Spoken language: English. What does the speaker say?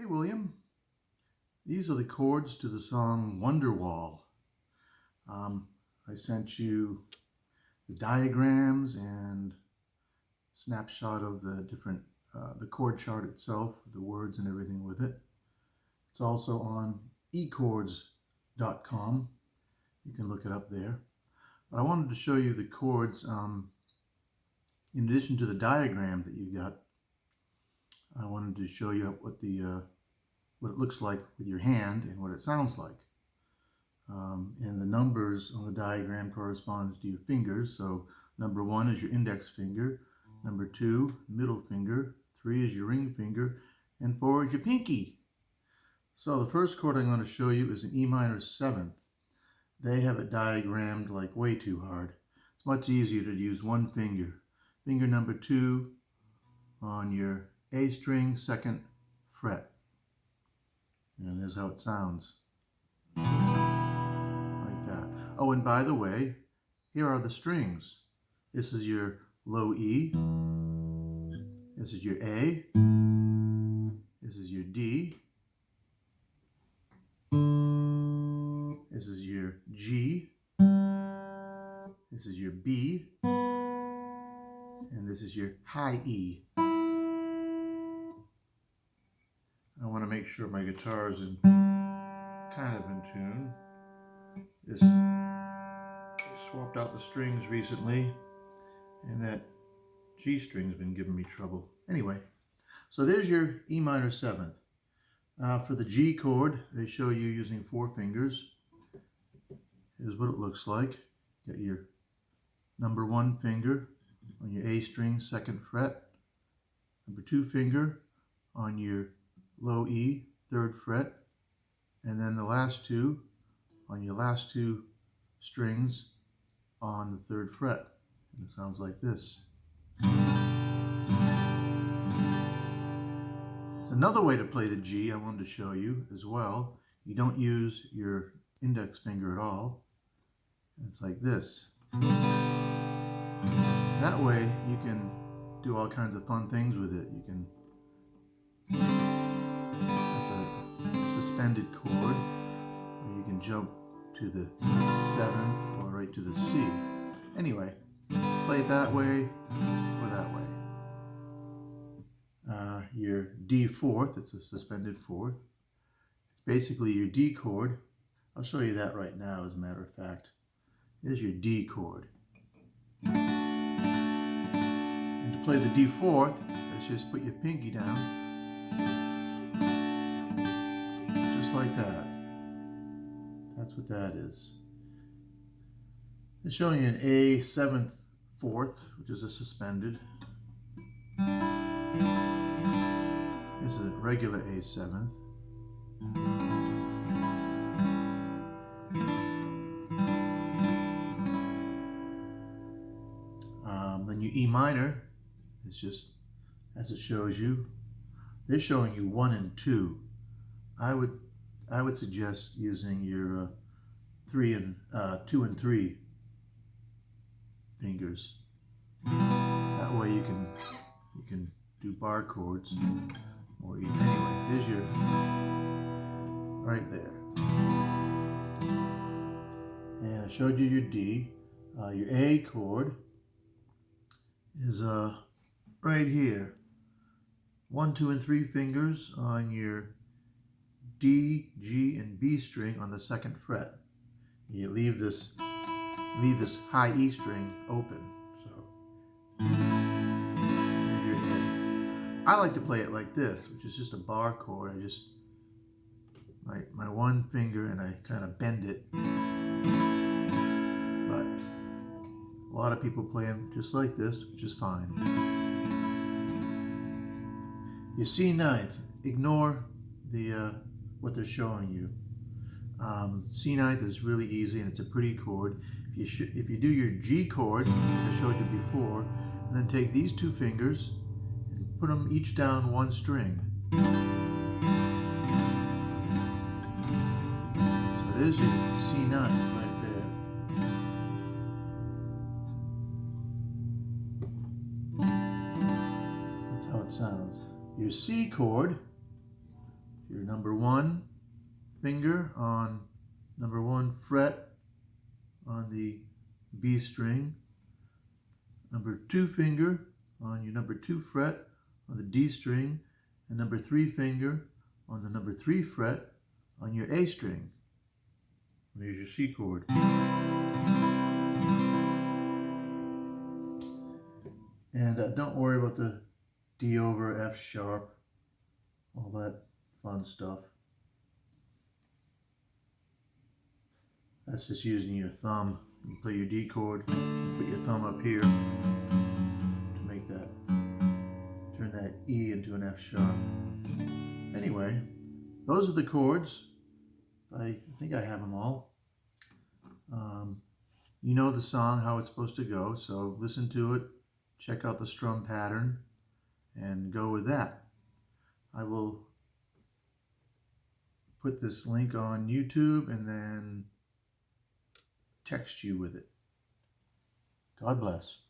Hey William, these are the chords to the song Wonderwall. I sent you the diagrams and snapshot of the the chord chart itself, the words and everything with it. It's also on echords.com. You can look it up there. But I wanted to show you the chords. In addition to the diagram that you got, I wanted to show you what it looks like with your hand and what it sounds like. And the numbers on the diagram corresponds to your fingers. So number 1 is your index finger, number 2, middle finger, 3 is your ring finger, and 4 is your pinky. So the first chord I'm going to show you is an E minor 7th. They have it diagrammed like way too hard. It's much easier to use one finger. Finger number 2 on your A string, 2nd fret. And here's how it sounds. Like that. Oh, and by the way, here are the strings. This is your low E. This is your A. This is your D. This is your G. This is your B. And this is your high E. I want to make sure my guitar is kind of in tune. I swapped out the strings recently, and that G string's been giving me trouble. Anyway, so there's your E minor 7th. For the G chord, they show you using 4 fingers. Here's what it looks like. Got your number 1 finger on your A string, 2nd fret. Number 2 finger on your low E, 3rd fret. And then the last 2 on your last 2 strings on the 3rd fret. And it sounds like this. There's another way to play the G I wanted to show you as well. You don't use your index finger at all. It's like this. That way you can do all kinds of fun things with it. That's a suspended chord, or you can jump to the 7th or right to the C. Anyway, play it that way or that way. Your D 4th, it's a suspended 4th. It's basically your D chord. I'll show you that right now, as a matter of fact. Here's your D chord. And to play the D 4th, let's just put your pinky down. Just like that. That's what that is. It's showing you an A 7th 4th, which is a suspended. Here's a regular A 7th. Then your E minor is just as it shows you. They're showing you 1 and 2. I would suggest using your 2 and 3 fingers. That way you can do bar chords or even anyway. There's your right there. And I showed you your D. Your A chord is right here. 1, 2, and 3 fingers on your D, G, and B string on the 2nd fret. You leave this high E string open. So there's your A. I like to play it like this, which is just a bar chord. I just my 1 finger and I kind of bend it. But a lot of people play them just like this, which is fine. Your C 9th, ignore what they're showing you. C 9th is really easy and it's a pretty chord. If you do your G chord, I showed you before, and then take these 2 fingers and put them each down 1 string. So there's your C 9th right there. That's how it sounds. Your C chord your number 1 finger on number 1 fret on the B string, number 2 finger on your number 2 fret on the D string, and number 3 finger on the number 3 fret on your A string. There's your C chord. And don't worry about the D over F sharp, all that fun stuff. That's just using your thumb. You play your D chord, put your thumb up here to make that, turn that E into an F sharp. Anyway, those are the chords. I think I have them all. You know the song, how it's supposed to go, so listen to it, check out the strum pattern, and go with that. I will put this link on YouTube and then text you with it. God bless.